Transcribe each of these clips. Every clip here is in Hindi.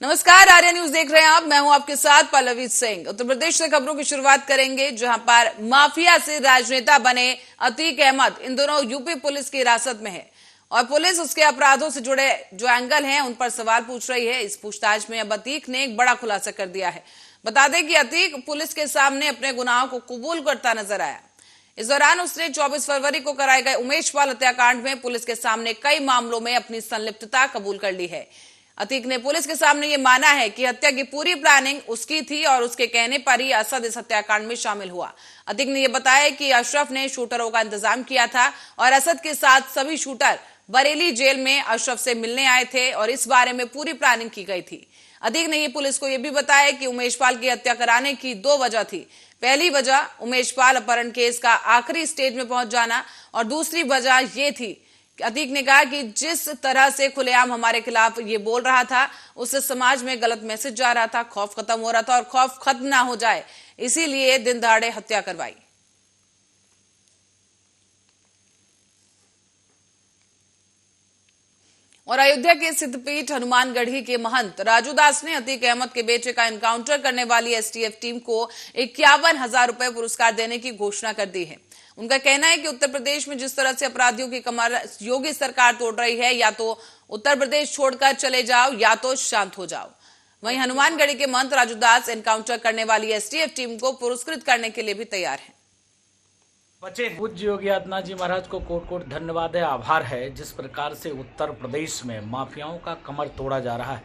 नमस्कार, आर्या न्यूज देख रहे हैं आप। मैं हूं आपके साथ पल्लवी सिंह। उत्तर प्रदेश से खबरों की शुरुआत करेंगे, जहां पर माफिया से राजनेता बने अतीक अहमद इन दोनों यूपी पुलिस की हिरासत में है और पुलिस उसके अपराधों से जुड़े जो एंगल हैं उन पर सवाल पूछ रही है। इस पूछताछ में अब अतीक ने एक बड़ा खुलासा कर दिया है। बता दें कि अतीक पुलिस के सामने अपने गुनाहों को कबूल करता नजर आया। इस दौरान उसने 24 फरवरी को कराए गए उमेश पाल हत्याकांड में पुलिस के सामने कई मामलों में अपनी संलिप्तता कबूल कर ली है। अतीक ने पुलिस के सामने ये माना है कि हत्या की पूरी प्लानिंग उसकी थी और उसके कहने पर ही असद इस हत्याकांड में शामिल हुआ। अतीक ने यह बताया कि अशरफ ने शूटरों का इंतजाम किया था और असद के साथ सभी शूटर बरेली जेल में अशरफ से मिलने आए थे और इस बारे में पूरी प्लानिंग की गई थी। अतीक ने पुलिस को यह भी बताया कि उमेश पाल की हत्या कराने की दो वजह थी। पहली वजह उमेश पाल अपहरण केस का आखिरी स्टेज में पहुंच जाना और दूसरी वजह यह थी। अतीक ने कहा कि जिस तरह से खुलेआम हमारे खिलाफ ये बोल रहा था, उससे समाज में गलत मैसेज जा रहा था, खौफ खत्म हो रहा था और खौफ खत्म ना हो जाए इसीलिए दिन दहाड़े हत्या करवाई। और अयोध्या के सिद्धपीठ हनुमानगढ़ी के महंत राजू दास ने अतीक अहमद के बेटे का एनकाउंटर करने वाली एसटीएफ टीम को 51,000 रुपए पुरस्कार देने की घोषणा कर दी है। उनका कहना है कि उत्तर प्रदेश में जिस तरह से अपराधियों की कमर योगी सरकार तोड़ रही है, या तो उत्तर प्रदेश छोड़कर चले जाओ या तो शांत हो जाओ। वहीं हनुमानगढ़ी के महंत राजू दास एनकाउंटर करने वाली एसटीएफ टीम को पुरस्कृत करने के लिए भी तैयार है। पूज्य योगी आदित्यनाथ जी महाराज को कोट कोट धन्यवाद है, आभार है। जिस प्रकार से उत्तर प्रदेश में माफियाओं का कमर तोड़ा जा रहा है,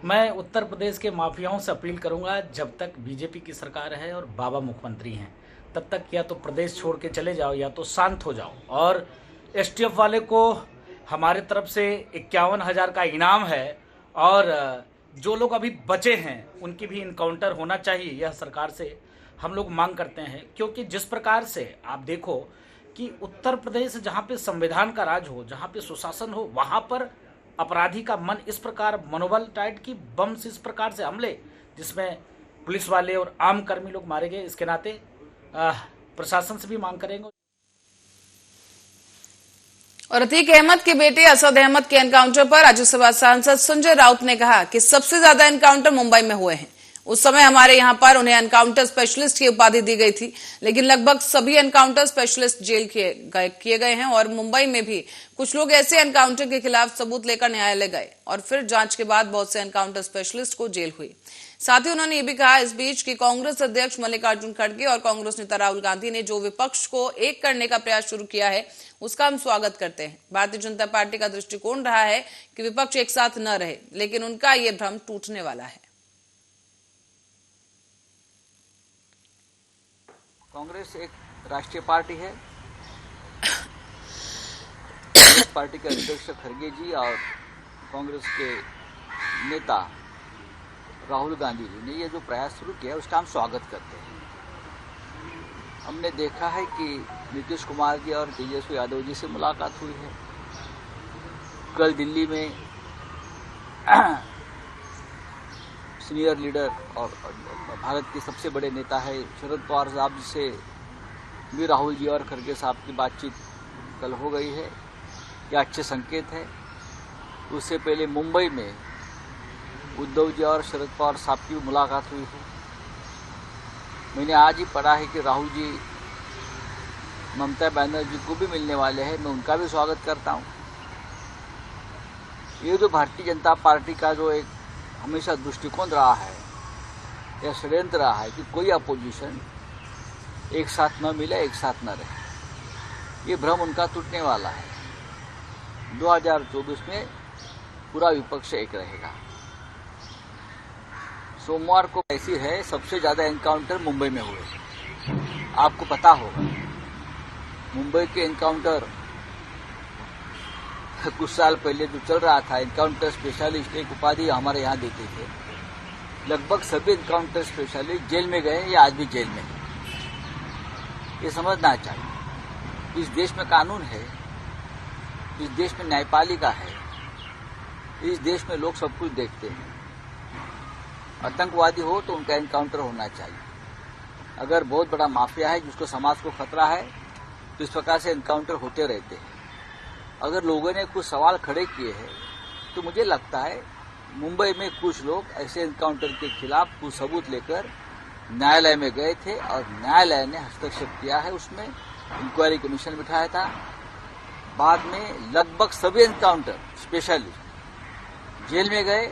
मैं उत्तर प्रदेश के माफियाओं से अपील करूंगा, जब तक बीजेपी की सरकार है और बाबा मुख्यमंत्री हैं, तब तक या तो प्रदेश छोड़ के चले जाओ या तो शांत हो जाओ। और एसटीएफ वाले को हमारे तरफ से 51,000 का इनाम है और जो लोग अभी बचे हैं उनकी भी इनकाउंटर होना चाहिए, यह सरकार से हम लोग मांग करते हैं। क्योंकि जिस प्रकार से आप देखो कि उत्तर प्रदेश जहाँ पे संविधान का राज हो, जहाँ पे सुशासन हो, वहाँ पर अपराधी का मन इस प्रकार मनोबल टाइट की बम से इस प्रकार से हमले, जिसमें पुलिस वाले और आम कर्मी लोग मारे गए, इसके नाते प्रशासन से भी मांग करेंगे। और अतीक अहमद के बेटे असद अहमद के एनकाउंटर पर राज्यसभा सांसद संजय राउत ने कहा कि सबसे ज्यादा एनकाउंटर मुंबई में हुए हैं। उस समय हमारे यहां पर उन्हें एनकाउंटर स्पेशलिस्ट की उपाधि दी गई थी, लेकिन लगभग सभी एनकाउंटर स्पेशलिस्ट जेल किए गए हैं और मुंबई में भी कुछ लोग ऐसे एनकाउंटर के खिलाफ सबूत लेकर न्यायालय गए और फिर जांच के बाद बहुत से एनकाउंटर स्पेशलिस्ट को जेल हुई। साथ ही उन्होंने ये भी कहा इस बीच कि कांग्रेस अध्यक्ष मल्लिकार्जुन खड़गे और कांग्रेस नेता राहुल गांधी ने जो विपक्ष को एक करने का प्रयास शुरू किया है, उसका हम स्वागत करते हैं। भारतीय जनता पार्टी का दृष्टिकोण रहा है कि विपक्ष एक साथ न रहे, लेकिन उनका ये भ्रम टूटने वाला है। कांग्रेस एक राष्ट्रीय पार्टी है। इस पार्टी के अध्यक्ष खड़गे जी और कांग्रेस के नेता राहुल गांधी जी ने ये जो प्रयास शुरू किया उसका हम स्वागत करते हैं। हमने देखा है कि नीतीश कुमार जी और तेजस्वी यादव जी से मुलाकात हुई है। कल दिल्ली में सीनियर लीडर और भारत के सबसे बड़े नेता है शरद पवार साहब जी से भी राहुल जी और खड़गे साहब की बातचीत कल हो गई है। यह अच्छे संकेत है। उससे पहले मुंबई में उद्धव जी और शरद पवार साहब की मुलाकात हुई है। मैंने आज ही पढ़ा है कि राहुल जी ममता बनर्जी को भी मिलने वाले हैं। मैं उनका भी स्वागत करता हूँ। ये जो भारतीय जनता पार्टी का जो एक हमेशा दृष्टिकोण रहा है या षड्यंत्र रहा है कि कोई अपोजिशन एक साथ न मिले, एक साथ न रहे, ये भ्रम उनका टूटने वाला है। 2024 में पूरा विपक्ष एक रहेगा। सोमवार को ऐसी है, सबसे ज़्यादा एनकाउंटर मुंबई में हुए। आपको पता होगा मुंबई के एनकाउंटर कुछ साल पहले जो चल रहा था, एनकाउंटर स्पेशलिस्ट एक उपाधि हमारे यहाँ देते थे। लगभग सभी एनकाउंटर स्पेशलिस्ट जेल में गए या आज भी जेल में हैं। ये समझना चाहिए इस देश में कानून है, इस देश में न्यायपालिका है, इस देश में लोग सब कुछ देखते हैं। आतंकवादी हो तो उनका एनकाउंटर होना चाहिए। अगर बहुत बड़ा माफिया है जिसको समाज को खतरा है तो इस प्रकार से एनकाउंटर होते रहते हैं। अगर लोगों ने कुछ सवाल खड़े किए हैं तो मुझे लगता है मुंबई में कुछ लोग ऐसे एनकाउंटर के खिलाफ कुछ सबूत लेकर न्यायालय में गए थे और न्यायालय ने हस्तक्षेप किया है, उसमें इंक्वायरी कमीशन बिठाया था। बाद में लगभग सभी एनकाउंटर स्पेशलिस्ट जेल में गए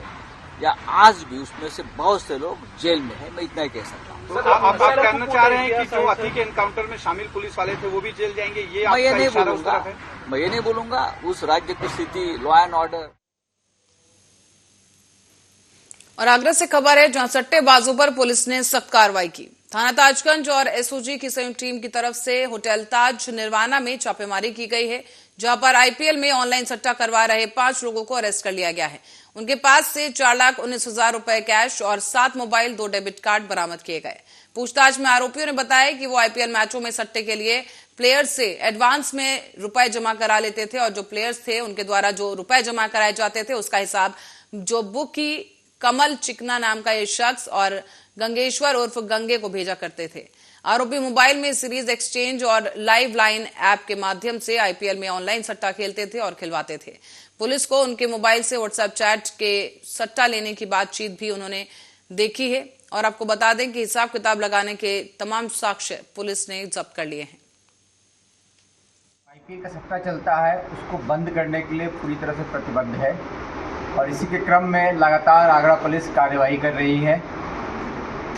या आज भी उसमें से बहुत से लोग जेल में हैं, मैं इतना ही कह सकता हूँ। तो आप कहना चाह रहे हैं कि जो अति के एनकाउंटर में शामिल पुलिस वाले थे वो भी जेल जाएंगे, ये मैं ये नहीं इशारा उस बोलूंगा, तरफ है? मैं ये नहीं बोलूंगा। उस राज्य की स्थिति, लॉ एंड ऑर्डर। और आगरा से खबर है जहां सट्टेबाजों पर पुलिस ने सख्त कार्रवाई की। थाना ताजगंज और एसओजी की संयुक्त टीम की तरफ से होटल ताज निर्वाणा में छापेमारी की गई है, जहां पर आईपीएल में ऑनलाइन सट्टा करवा रहे 5 लोगों को अरेस्ट कर लिया गया है। उनके पास से 4,19,000 रुपए कैश और 7 मोबाइल, 2 डेबिट कार्ड बरामद किए गए। पूछताछ में आरोपियों ने बताया कि वो आईपीएल मैचों में सट्टे के लिए प्लेयर्स से एडवांस में रुपए जमा करा लेते थे और जो प्लेयर्स थे उनके द्वारा जो रुपए जमा कराए जाते थे उसका हिसाब जो बुकी कमल चिकना नाम का ये शख्स और गंगेश्वर उर्फ गंगे को भेजा करते थे। आरोपी मोबाइल में सीरीज एक्सचेंज और लाइव लाइन ऐप के माध्यम से आईपीएल में ऑनलाइन सट्टा खेलते थे और खिलवाते थे। पुलिस को उनके मोबाइल से व्हाट्सएप चैट के सट्टा लेने की बातचीत भी उन्होंने देखी है। और आपको बता दें कि हिसाब किताब लगाने के तमाम साक्ष्य पुलिस ने जब्त कर लिए हैं। आईपीएल का सट्टा चलता है, उसको बंद करने के लिए पूरी तरह से प्रतिबद्ध है और इसी के क्रम में लगातार आगरा पुलिस कार्यवाही कर रही है।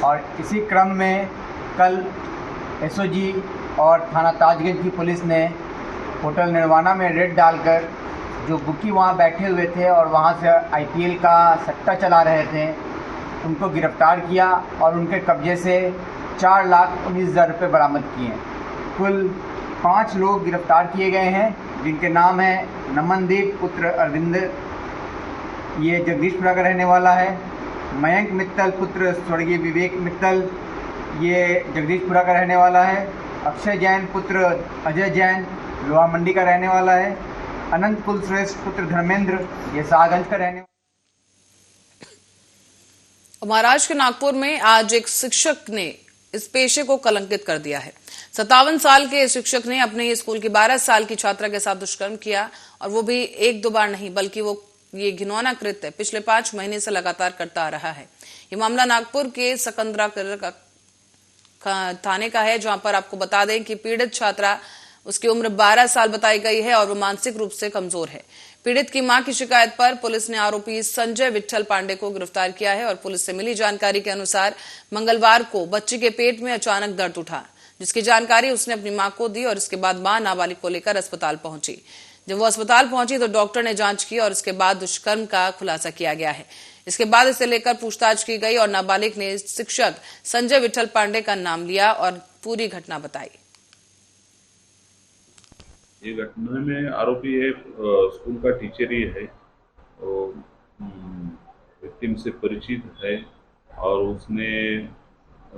और इसी क्रम में कल एसओजी और थाना ताजगंज की पुलिस ने होटल निर्वाणा में रेड डालकर जो बुकी वहां बैठे हुए थे और वहां से आईपीएल का सट्टा चला रहे थे उनको गिरफ्तार किया और उनके कब्जे से 4,19,000 रुपये बरामद किए। कुल 5 लोग गिरफ्तार किए गए हैं, जिनके नाम हैं नमनदीप पुत्र अरविंद, ये जगदीशपुरा का रहने वाला है। मयंक मित्तल पुत्र स्वर्गीय विवेक मित्तल, ये जगदीशपुरा का रहने वाला है। अक्षय जैन पुत्र अजय जैन लोहा मंडी का रहने वाला है। अनंत कुलश्रेष्ठ पुत्र धर्मेंद्र, ये शाहगंज का रहने वाला। महाराष्ट्र के नागपुर में आज एक शिक्षक ने इस पेशे को कलंकित कर दिया है। 57 साल के शिक्षक ने अपने ही स्कूल की 12 साल की छात्रा के साथ दुष्कर्म किया और वो भी 1-2 बार नहीं बल्कि वो ये घिनौना कृत्य पिछले 5 महीने से लगातार करता आ रहा है। ये मामला नागपुर के सकंदरा थाने का है, जहां पर आपको बता दें कि पीड़ित छात्रा, उसकी उम्र 12 साल बताई गई है और वो मानसिक रूप से कमजोर है। पीड़ित की मां की शिकायत पर पुलिस ने आरोपी संजय विट्ठल पांडे को गिरफ्तार किया है और पुलिस से मिली जानकारी के अनुसार मंगलवार को बच्ची के पेट में अचानक दर्द उठा, जिसकी जानकारी उसने अपनी मां को दी और इसके बाद मां नाबालिग को लेकर अस्पताल पहुंची। जब वो अस्पताल पहुंची तो डॉक्टर ने जांच की और इसके बाद दुष्कर्म का खुलासा किया गया है। इसके बाद इसे लेकर पूछताछ की गई और नाबालिग ने शिक्षक संजय विट्ठल पांडे का नाम लिया और पूरी घटना बताई। ये घटना में आरोपी है स्कूल का टीचर ही है, विक्टिम से परिचित है और उसने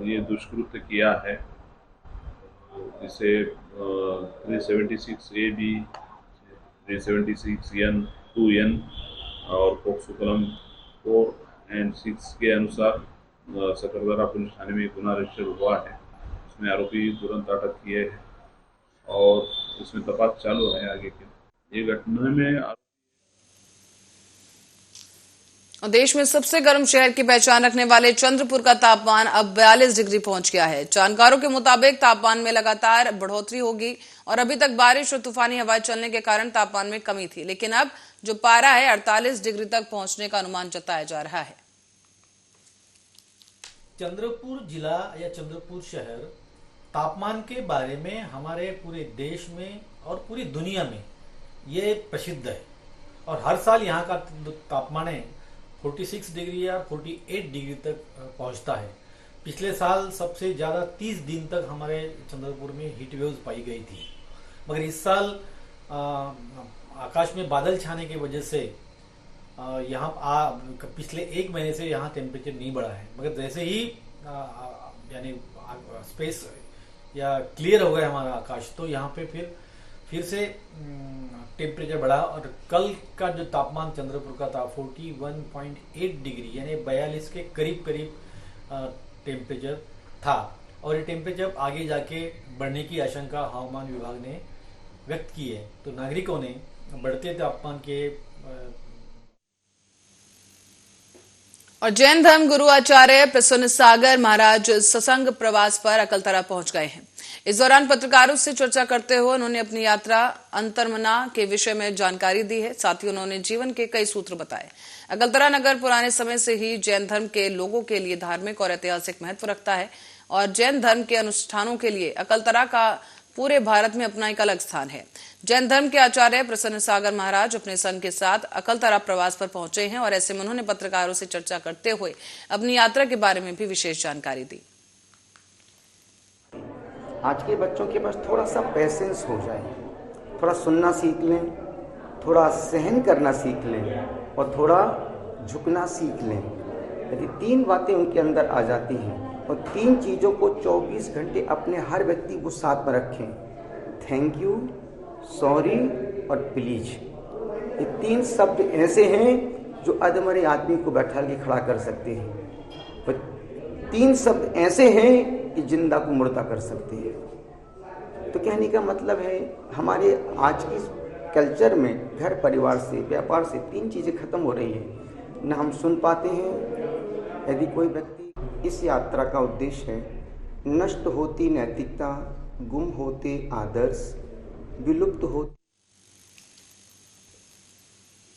ये दुष्कृत्य किया है। इसे 376AB, 376N, 2N और पोक्सो कलम 4 और 6 के अनुसार सकरदरा पुलिस थाने में गुना रजिस्टर हुआ है। उसमें आरोपी तुरंत अटक किए हैं और इसमें तपास चालू है आगे के। ये घटना में देश में सबसे गर्म शहर की पहचान रखने वाले चंद्रपुर का तापमान अब 42 डिग्री पहुंच गया है। जानकारों के मुताबिक तापमान में लगातार बढ़ोतरी होगी और अभी तक बारिश और तूफानी हवाएं चलने के कारण तापमान में कमी थी, लेकिन अब जो पारा है 48 डिग्री तक पहुंचने का अनुमान जताया जा रहा है। चंद्रपुर जिला या चंद्रपुर शहर तापमान के बारे में हमारे पूरे देश में और पूरी दुनिया में ये प्रसिद्ध है और हर साल यहाँ का तापमान 46 डिग्री या 48 डिग्री तक पहुँचता है। पिछले साल सबसे ज़्यादा 30 दिन तक हमारे चंद्रपुर में हीट वेव्स पाई गई थी, मगर इस साल आकाश में बादल छाने की वजह से यहाँ पिछले 1 महीने से यहाँ टेम्परेचर नहीं बढ़ा है, मगर जैसे ही यानी स्पेस या क्लियर हो गया हमारा आकाश तो यहाँ पे फिर से टेम्परेचर बढ़ा और कल का जो तापमान चंद्रपुर का था 41.8 डिग्री यानी 42 के करीब टेम्परेचर था और ये टेम्परेचर आगे जाके बढ़ने की आशंका हवामान विभाग ने व्यक्त की है। तो नागरिकों ने बढ़ते तापमान के और जैन धर्म गुरु आचार्य प्रसन्न सागर महाराज सत्संग प्रवास पर अकलतरा पहुंच गए हैं। इस दौरान पत्रकारों से चर्चा करते हुए उन्होंने अपनी यात्रा अंतर्मना के विषय में जानकारी दी है। साथ ही उन्होंने जीवन के कई सूत्र बताए। अकलतरा नगर पुराने समय से ही जैन धर्म के लोगों के लिए धार्मिक और ऐतिहासिक महत्व रखता है और जैन धर्म के अनुष्ठानों के लिए अकलतरा का पूरे भारत में अपना एक अलग स्थान है। जैन धर्म के आचार्य प्रसन्न सागर महाराज अपने संघ के साथ अकलतरा प्रवास पर पहुंचे हैं और ऐसे में उन्होंने पत्रकारों से चर्चा करते हुए अपनी यात्रा के बारे में भी विशेष जानकारी दी। आज के बच्चों के पास थोड़ा सा पेशेंस हो जाए, थोड़ा सुनना सीख लें, थोड़ा सहन करना सीख लें और थोड़ा झुकना सीख लें। यदि 3 बातें उनके अंदर आ जाती हैं और 3 चीज़ों को 24 घंटे अपने हर व्यक्ति को साथ में रखें, थैंक यू, सॉरी और प्लीज। ये 3 शब्द ऐसे हैं जो अधमरे आदमी को बैठा के खड़ा कर सकते हैं और 3 शब्द ऐसे हैं कि जिंदा को मुर्दा कर सकते हैं। तो कहने का मतलब है हमारे आज की कल्चर में घर परिवार से व्यापार से 3 चीज़ें खत्म हो रही है। न हम सुन पाते हैं। यदि कोई व्यक्ति इस यात्रा का उद्देश्य है नष्ट होती नैतिकता, गुम होते आदर्श, विलुप्त होते।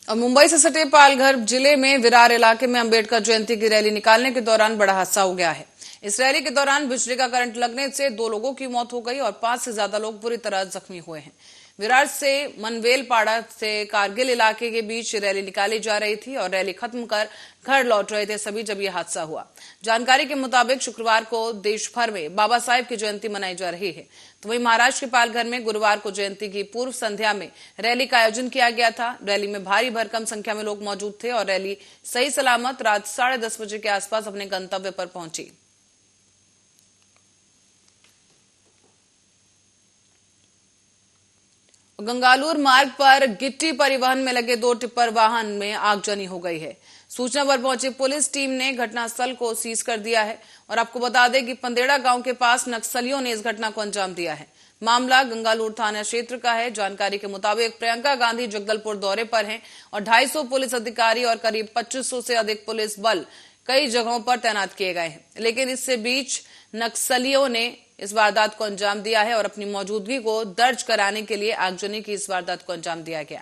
और मुंबई से सटे पालघर जिले में विरार इलाके में अंबेडकर जयंती की रैली निकालने के दौरान बड़ा हादसा हो गया है। इस रैली के दौरान बिजली का करंट लगने से 2 लोगों की मौत हो गई और 5 से ज्यादा लोग बुरी तरह जख्मी हुए हैं। विरार से मनवेलपाड़ा से कारगिल इलाके के बीच रैली निकाली जा रही थी और रैली खत्म कर घर लौट रहे थे सभी जब यह हादसा हुआ। जानकारी के मुताबिक शुक्रवार को देश भर में बाबा साहेब की जयंती मनाई जा रही है, तो वहीं महाराष्ट्र के पालघर में गुरुवार को जयंती की पूर्व संध्या में रैली का आयोजन किया गया था। रैली में भारी भरकम संख्या में लोग मौजूद थे और रैली सही सलामत रात 10:30 बजे के आसपास अपने गंतव्य पर पहुंची। गंगालूर मार्ग पर गिट्टी परिवहन में लगे 2 टिप्पर वाहन में आगजनी हो गई है। सूचना पर पहुंची पुलिस टीम ने घटनास्थल को सीज कर दिया है और आपको बता दें कि पंदेड़ा गांव के पास नक्सलियों ने इस घटना को अंजाम दिया है। मामला गंगालूर थाना क्षेत्र का है। जानकारी के मुताबिक प्रियंका गांधी जगदलपुर दौरे पर हैं और 250 पुलिस अधिकारी और करीब 2500 से अधिक पुलिस बल कई जगहों पर तैनात किए गए हैं, लेकिन इससे बीच नक्सलियों ने इस वारदात को अंजाम दिया है और अपनी मौजूदगी को दर्ज कराने के लिए आगजनी की इस वारदात को अंजाम दिया गया।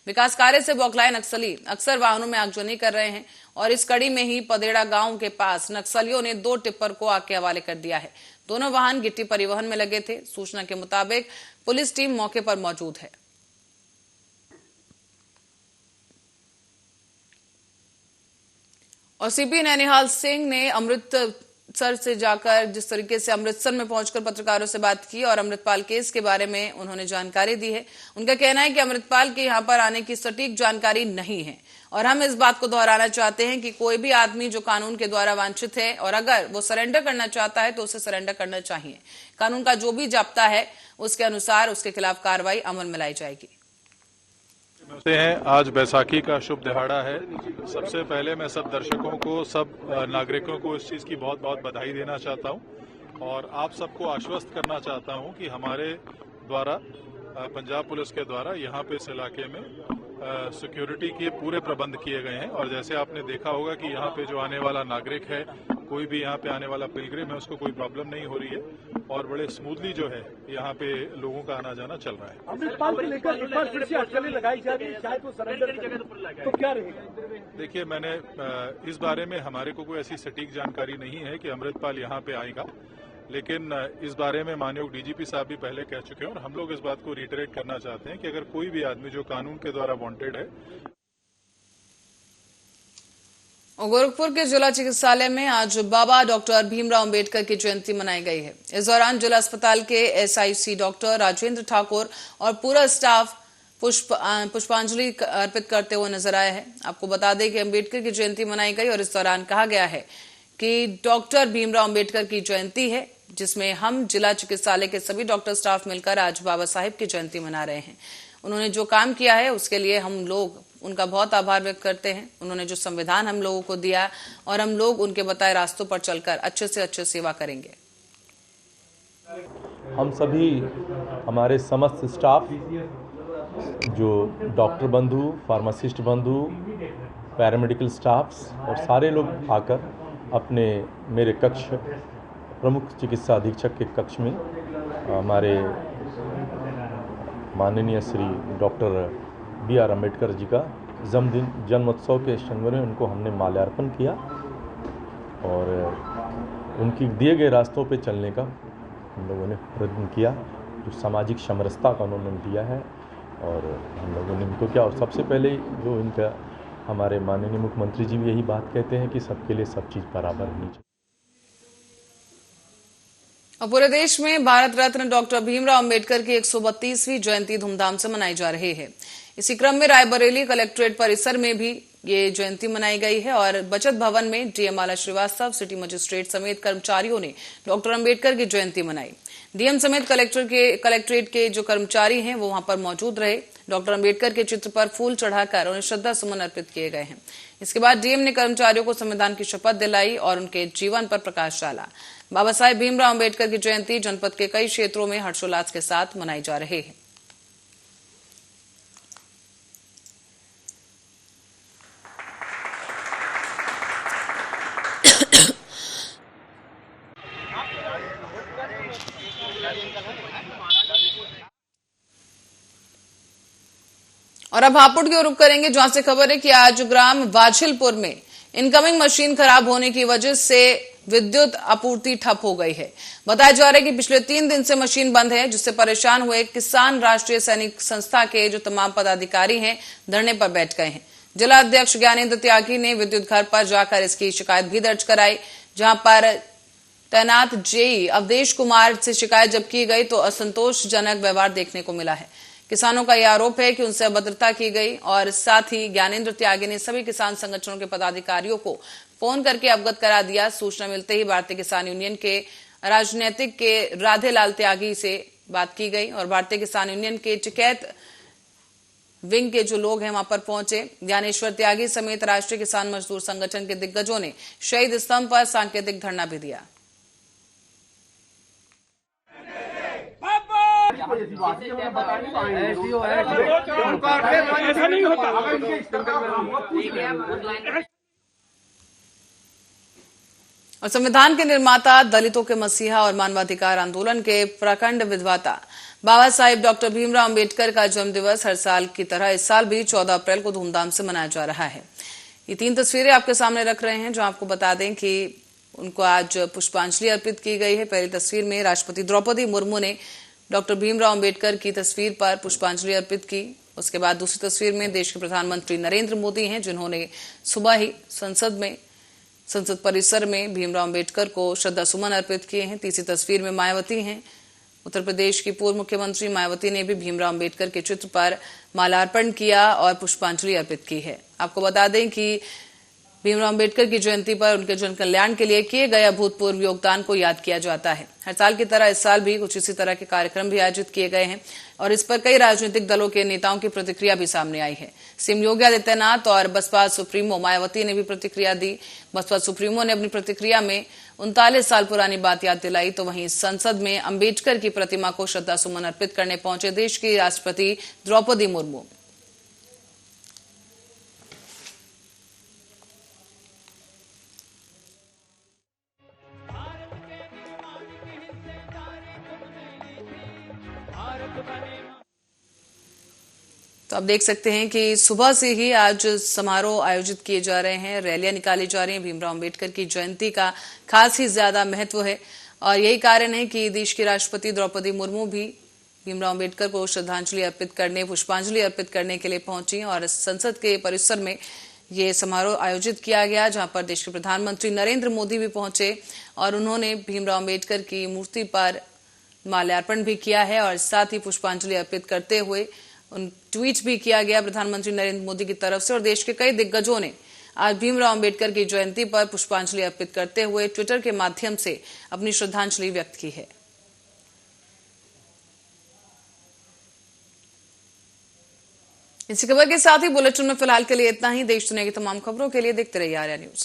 विकास कार्य से बौखलाए नक्सली अक्सर वाहनों में आगजनी कर रहे हैं और इस कड़ी में ही पदेड़ा गांव के पास नक्सलियों ने 2 टिप्पर को आग के हवाले कर दिया है। दोनों वाहन गिट्टी परिवहन में लगे थे। सूचना के मुताबिक पुलिस टीम मौके पर मौजूद है। और सीपी नैनिहाल सिंह ने अमृतसर से जाकर जिस तरीके से अमृतसर में पहुंचकर पत्रकारों से बात की और अमृतपाल केस के बारे में उन्होंने जानकारी दी है। उनका कहना है कि अमृतपाल के यहां पर आने की सटीक जानकारी नहीं है और हम इस बात को दोहराना चाहते हैं कि कोई भी आदमी जो कानून के द्वारा वांछित है और अगर वो सरेंडर करना चाहता है तो उसे सरेंडर करना चाहिए। कानून का जो भी जाप्ता है उसके अनुसार उसके खिलाफ कार्रवाई अमल में लाई जाएगी। हैं आज बैसाखी का शुभ दिहाड़ा है। सबसे पहले मैं सब दर्शकों को, सब नागरिकों को इस चीज़ की बहुत बहुत बधाई देना चाहता हूं और आप सबको आश्वस्त करना चाहता हूं कि हमारे द्वारा पंजाब पुलिस के द्वारा यहाँ पे इस इलाके में सिक्योरिटी के पूरे प्रबंध किए गए हैं और जैसे आपने देखा होगा कि यहाँ पे जो आने वाला नागरिक है, कोई भी यहाँ पे आने वाला पिलग्रिम है, उसको कोई प्रॉब्लम नहीं हो रही है और बड़े स्मूथली जो है यहाँ पे लोगों का आना जाना चल रहा है। अमृतपाल को लेकर एक बार फिर से अटकलें लगाई जा रही है, शायद वो सरेंडर करें तो क्या रहेगा? देखिए, मैंने इस बारे में हमारे को कोई ऐसी सटीक जानकारी नहीं है कि अमृतपाल यहाँ पे आएगा, लेकिन इस बारे में माननीय डीजीपी साहब भी पहले कह चुके हैं और हम लोग इस बात को रिटरेट करना चाहते हैं कि अगर कोई भी आदमी जो कानून के द्वारा वांटेड है। गोरखपुर के जिला चिकित्सालय में आज बाबा डॉक्टर भीमराव अंबेडकर की जयंती मनाई गई है। इस दौरान जिला अस्पताल के SIC डॉक्टर राजेंद्र ठाकुर और पूरा स्टाफ पुष्पांजलि अर्पित करते हुए नजर आया है। आपको बता दें कि अंबेडकर की जयंती मनाई गई और इस दौरान कहा गया है कि डॉक्टर भीमराव अंबेडकर की जयंती है, जिसमें हम जिला चिकित्सालय के सभी डॉक्टर स्टाफ मिलकर आज बाबा साहेब की जयंती मना रहे हैं। उन्होंने जो काम किया है उसके लिए हम लोग उनका बहुत आभार व्यक्त करते हैं। उन्होंने जो संविधान हम लोगों को दिया और हम लोग उनके बताए रास्तों पर चलकर अच्छे से अच्छे सेवा करेंगे। हम सभी हमारे समस्त स्टाफ जो डॉक्टर बंधु, फार्मासिस्ट बंधु, पैरामेडिकल स्टाफ्स और सारे लोग आकर अपने मेरे कक्ष प्रमुख चिकित्सा अधीक्षक के कक्ष में हमारे माननीय श्री डॉक्टर B.R. अम्बेडकर जी का जन्मोत्सव के संग में उनको हमने माल्यार्पण किया और उनकी दिए गए रास्तों पे चलने का हम लोगों ने प्रयत्न किया, जो सामाजिक समरसता का उन्होंने दिया है और हम लोगों ने उनको किया। और सबसे पहले जो इनका हमारे माननीय मुख्यमंत्री जी भी यही बात कहते हैं कि सबके लिए सब चीज़ बराबर होनी चाहिए। और पूरे देश में भारत रत्न डॉक्टर भीमराव अंबेडकर की 132वीं जयंती धूमधाम से मनाई जा रही है। इसी क्रम में रायबरेली कलेक्ट्रेट परिसर में भी ये जयंती मनाई गई है और बचत भवन में DM Mala Srivastava, city magistrate समेत कर्मचारियों ने डॉक्टर अंबेडकर की जयंती मनाई। डीएम समेत कलेक्ट्रेट के जो कर्मचारी हैं वो वहां पर मौजूद रहे। डॉक्टर अंबेडकर के चित्र पर फूल चढ़ाकर उन्हें श्रद्धा सुमन अर्पित किए गए हैं। इसके बाद डीएम ने कर्मचारियों को संविधान की शपथ दिलाई और उनके जीवन पर प्रकाश डाला। बाबा साहेब भीमराव अंबेडकर की जयंती जनपद के कई क्षेत्रों में हर्षोल्लास के साथ मनाई जा रही है। और अब हापुड़ की ओर रुख करेंगे, जहां से खबर है कि आज ग्राम वाछिलपुर में इनकमिंग मशीन खराब होने की वजह से विद्युत आपूर्ति ठप हो गई है। बताया जा रहा है कि पिछले 3 दिन से मशीन बंद है, जिससे परेशान हुए किसान राष्ट्रीय सैनिक संस्था के जो तमाम पदाधिकारी हैं धरने पर बैठ गए हैं। जिला अध्यक्ष ज्ञानेंद्र त्यागी ने विद्युत घर पर जाकर इसकी शिकायत भी दर्ज कराई, जहां पर तैनात जेई अवधेश कुमार से शिकायत जब की गई तो असंतोषजनक व्यवहार देखने को मिला है। किसानों का यह आरोप है कि उनसे अभद्रता की गई और साथ ही ज्ञानेंद्र त्यागी ने सभी किसान संगठनों के पदाधिकारियों को फोन करके अवगत करा दिया। सूचना मिलते ही भारतीय किसान यूनियन के राजनीतिक के राधेलाल त्यागी से बात की गई और भारतीय किसान यूनियन के टिकैत विंग के जो लोग हैं वहां पर पहुंचे। ज्ञानेश्वर त्यागी समेत राष्ट्रीय किसान मजदूर संगठन के दिग्गजों ने शहीद स्तंभ पर सांकेतिक धरना भी दिया। ऐसा नहीं होता। और संविधान के निर्माता, दलितों के मसीहा और मानवाधिकार आंदोलन के प्रखंड विद्वाता बाबा साहेब डॉक्टर भीमराव अंबेडकर का जन्म दिवस हर साल की तरह इस साल भी 14 अप्रैल को धूमधाम से मनाया जा रहा है। ये 3 तस्वीरें आपके सामने रख रहे हैं, जो आपको बता दें कि उनको आज पुष्पांजलि अर्पित की गई है। पहली तस्वीर में राष्ट्रपति द्रौपदी मुर्मू ने डॉक्टर भीमराव अंबेडकर की तस्वीर पर पुष्पांजलि अर्पित की। उसके बाद दूसरी तस्वीर में देश के प्रधानमंत्री नरेंद्र मोदी हैं, जिन्होंने सुबह ही संसद परिसर में भीमराव अंबेडकर को श्रद्धा सुमन अर्पित किए हैं। तीसरी तस्वीर में मायावती हैं। उत्तर प्रदेश की पूर्व मुख्यमंत्री मायावती ने भी भीमराव अंबेडकर के चित्र पर माल्यार्पण किया और पुष्पांजलि अर्पित की है। आपको बता दें कि भीमराव अंबेडकर की जयंती पर उनके जन कल्याण के लिए किए गए अभूतपूर्व योगदान को याद किया जाता है। हर साल की तरह इस साल भी कुछ इसी तरह के कार्यक्रम भी आयोजित किए गए हैं और इस पर कई राजनीतिक दलों के नेताओं की प्रतिक्रिया भी सामने आई है। सीएम योगी आदित्यनाथ और बसपा सुप्रीमो मायावती ने भी प्रतिक्रिया दी। बसपा सुप्रीमो ने अपनी प्रतिक्रिया में 39 साल पुरानी बात याद दिलाई, तो वहीं संसद में अंबेडकर की प्रतिमा को श्रद्धा सुमन अर्पित करने पहुंचे देश की राष्ट्रपति द्रौपदी मुर्मू। तो आप देख सकते हैं कि सुबह से ही आज समारोह आयोजित किए जा रहे हैं, रैलियां निकाली जा रही हैं। भीमराव अंबेडकर की जयंती का खास ही ज्यादा महत्व है और यही कारण है कि देश की राष्ट्रपति द्रौपदी मुर्मू भी भीमराव अंबेडकर को श्रद्धांजलि अर्पित करने, पुष्पांजलि अर्पित करने के लिए पहुंची और संसद के परिसर में ये समारोह आयोजित किया गया, जहां पर देश के प्रधानमंत्री नरेंद्र मोदी भी पहुंचे और उन्होंने भीमराव अंबेडकर की मूर्ति पर माल्यार्पण भी किया है और साथ ही पुष्पांजलि अर्पित करते हुए उन ट्वीट भी किया गया प्रधानमंत्री नरेंद्र मोदी की तरफ से। और देश के कई दिग्गजों ने आज भीमराव अंबेडकर की जयंती पर पुष्पांजलि अर्पित करते हुए ट्विटर के माध्यम से अपनी श्रद्धांजलि व्यक्त की है। इसी खबर के साथ ही बुलेटिन में फिलहाल के लिए इतना ही। देश दुनिया की तमाम खबरों के लिए देखते रहिए आर्या न्यूज।